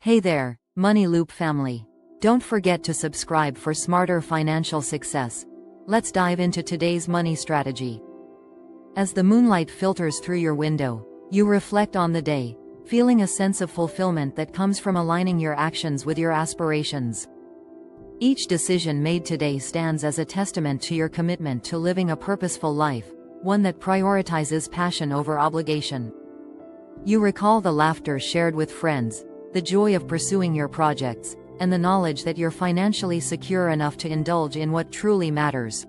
Hey there, Money Loop family. Don't forget to subscribe for smarter financial success. Let's dive into today's money strategy. As the moonlight filters through your window, you reflect on the day, feeling a sense of fulfillment that comes from aligning your actions with your aspirations. Each decision made today stands as a testament to your commitment to living a purposeful life, one that prioritizes passion over obligation. You recall the laughter shared with friends, the joy of pursuing your projects, and the knowledge that you're financially secure enough to indulge in what truly matters.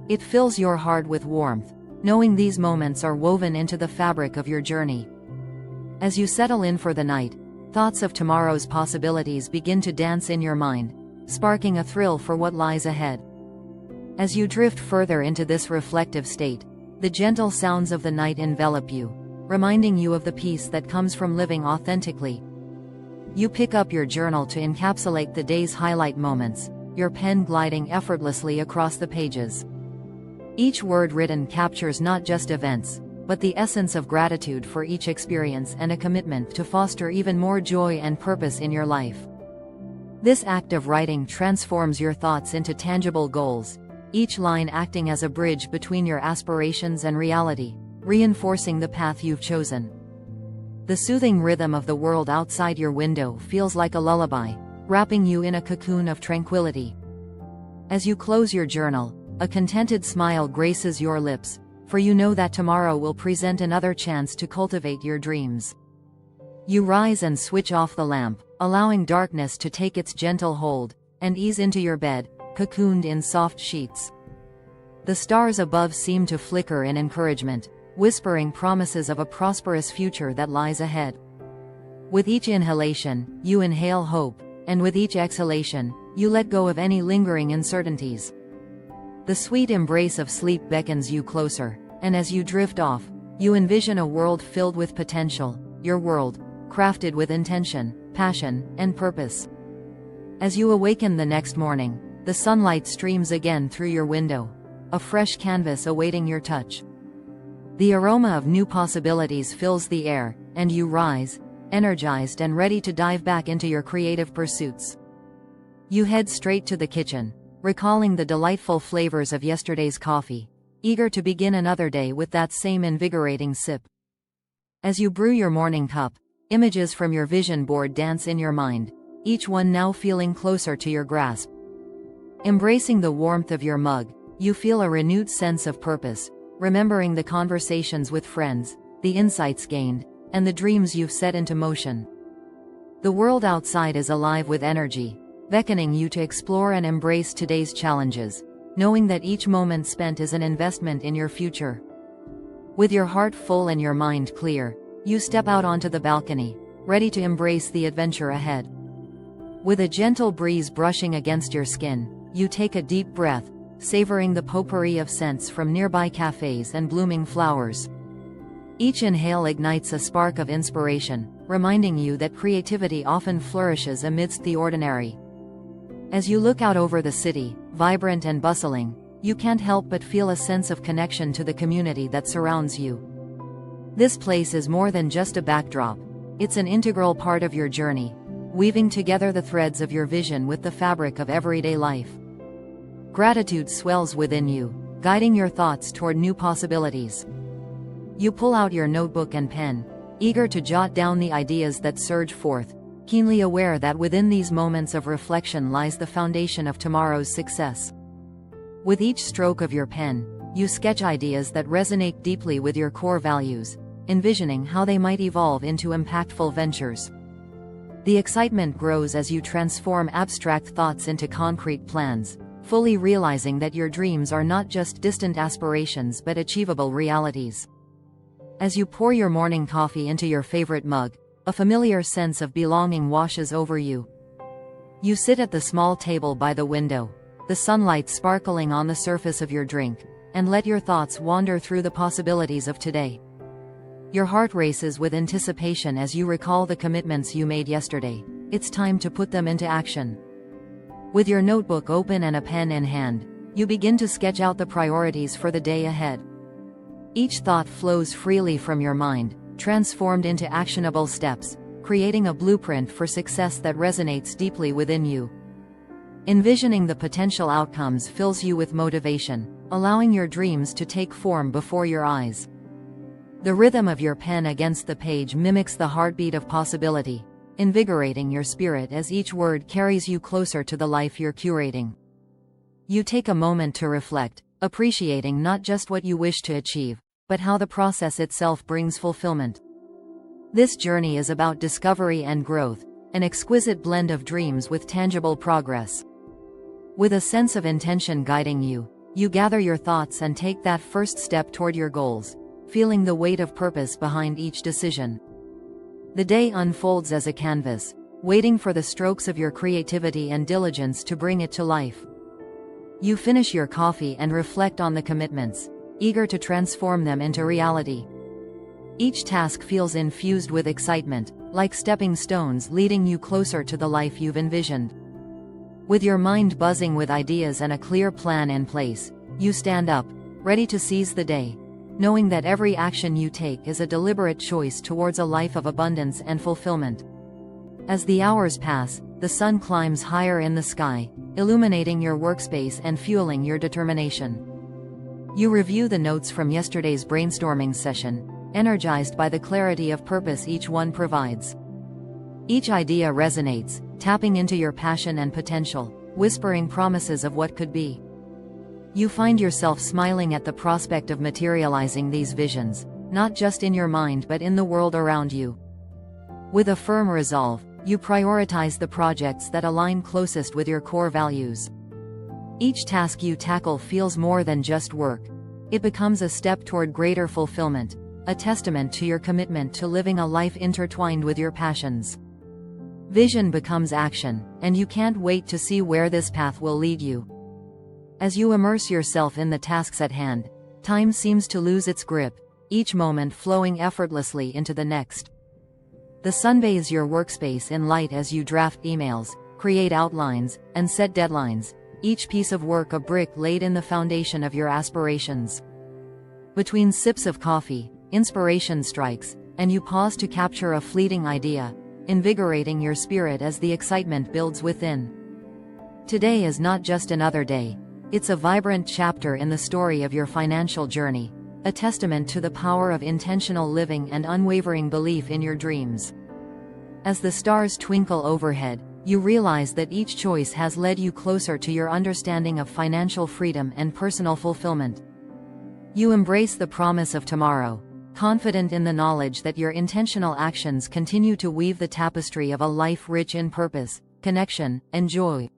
It fills your heart with warmth, knowing these moments are woven into the fabric of your journey. As you settle in for the night, thoughts of tomorrow's possibilities begin to dance in your mind, sparking a thrill for what lies ahead. As you drift further into this reflective state, the gentle sounds of the night envelop you, reminding you of the peace that comes from living authentically. You pick up your journal to encapsulate the day's highlight moments, your pen gliding effortlessly across the pages. Each word written captures not just events, but the essence of gratitude for each experience and a commitment to foster even more joy and purpose in your life. This act of writing transforms your thoughts into tangible goals, each line acting as a bridge between your aspirations and reality, reinforcing the path you've chosen. The soothing rhythm of the world outside your window feels like a lullaby, wrapping you in a cocoon of tranquility. As you close your journal, a contented smile graces your lips, for you know that tomorrow will present another chance to cultivate your dreams. You rise and switch off the lamp, allowing darkness to take its gentle hold, and ease into your bed, cocooned in soft sheets. The stars above seem to flicker in encouragement, whispering promises of a prosperous future that lies ahead. With each inhalation, you inhale hope, and with each exhalation, you let go of any lingering uncertainties. The sweet embrace of sleep beckons you closer, and as you drift off, you envision a world filled with potential, your world, crafted with intention, passion, and purpose. As you awaken the next morning, the sunlight streams again through your window, a fresh canvas awaiting your touch. The aroma of new possibilities fills the air, and you rise, energized and ready to dive back into your creative pursuits. You head straight to the kitchen, recalling the delightful flavors of yesterday's coffee, eager to begin another day with that same invigorating sip. As you brew your morning cup, images from your vision board dance in your mind, each one now feeling closer to your grasp. Embracing the warmth of your mug, you feel a renewed sense of purpose, remembering the conversations with friends, the insights gained, and the dreams you've set into motion. The world outside is alive with energy, beckoning you to explore and embrace today's challenges, knowing that each moment spent is an investment in your future. With your heart full and your mind clear, you step out onto the balcony, ready to embrace the adventure ahead. With a gentle breeze brushing against your skin, you take a deep breath, savoring the potpourri of scents from nearby cafes and blooming flowers. Each inhale ignites a spark of inspiration, reminding you that creativity often flourishes amidst the ordinary. As you look out over the city, vibrant and bustling, you can't help but feel a sense of connection to the community that surrounds you. This place is more than just a backdrop, it's an integral part of your journey, weaving together the threads of your vision with the fabric of everyday life. Gratitude swells within you, guiding your thoughts toward new possibilities. You pull out your notebook and pen, eager to jot down the ideas that surge forth, keenly aware that within these moments of reflection lies the foundation of tomorrow's success. With each stroke of your pen, you sketch ideas that resonate deeply with your core values, envisioning how they might evolve into impactful ventures. The excitement grows as you transform abstract thoughts into concrete plans, fully realizing that your dreams are not just distant aspirations but achievable realities. As you pour your morning coffee into your favorite mug, a familiar sense of belonging washes over you. You sit at the small table by the window, the sunlight sparkling on the surface of your drink, and let your thoughts wander through the possibilities of today. Your heart races with anticipation as you recall the commitments you made yesterday. It's time to put them into action. With your notebook open and a pen in hand, you begin to sketch out the priorities for the day ahead. Each thought flows freely from your mind, transformed into actionable steps, creating a blueprint for success that resonates deeply within you. Envisioning the potential outcomes fills you with motivation, allowing your dreams to take form before your eyes. The rhythm of your pen against the page mimics the heartbeat of possibility, invigorating your spirit as each word carries you closer to the life you're curating. You take a moment to reflect, appreciating not just what you wish to achieve, but how the process itself brings fulfillment. This journey is about discovery and growth, an exquisite blend of dreams with tangible progress. With a sense of intention guiding you, you gather your thoughts and take that first step toward your goals, feeling the weight of purpose behind each decision. The day unfolds as a canvas, waiting for the strokes of your creativity and diligence to bring it to life. You finish your coffee and reflect on the commitments, eager to transform them into reality. Each task feels infused with excitement, like stepping stones leading you closer to the life you've envisioned. With your mind buzzing with ideas and a clear plan in place, you stand up, ready to seize the day, knowing that every action you take is a deliberate choice towards a life of abundance and fulfillment. As the hours pass, the sun climbs higher in the sky, illuminating your workspace and fueling your determination. You review the notes from yesterday's brainstorming session, energized by the clarity of purpose each one provides. Each idea resonates, tapping into your passion and potential, whispering promises of what could be. You find yourself smiling at the prospect of materializing these visions, not just in your mind but in the world around you. With a firm resolve, you prioritize the projects that align closest with your core values. Each task you tackle feels more than just work. It becomes a step toward greater fulfillment, a testament to your commitment to living a life intertwined with your passions. Vision becomes action, and you can't wait to see where this path will lead you. As you immerse yourself in the tasks at hand, time seems to lose its grip, each moment flowing effortlessly into the next. The sun bathes your workspace in light as you draft emails, create outlines, and set deadlines, each piece of work a brick laid in the foundation of your aspirations. Between sips of coffee, inspiration strikes, and you pause to capture a fleeting idea, invigorating your spirit as the excitement builds within. Today is not just another day, it's a vibrant chapter in the story of your financial journey, a testament to the power of intentional living and unwavering belief in your dreams. As the stars twinkle overhead, you realize that each choice has led you closer to your understanding of financial freedom and personal fulfillment. You embrace the promise of tomorrow, confident in the knowledge that your intentional actions continue to weave the tapestry of a life rich in purpose, connection, and joy.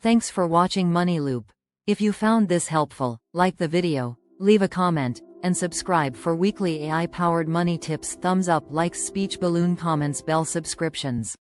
Thanks for watching Money Loop. If you found this helpful, like the video, leave a comment, and subscribe for weekly AI-powered money tips. Thumbs up, likes, speech balloon comments, bell subscriptions.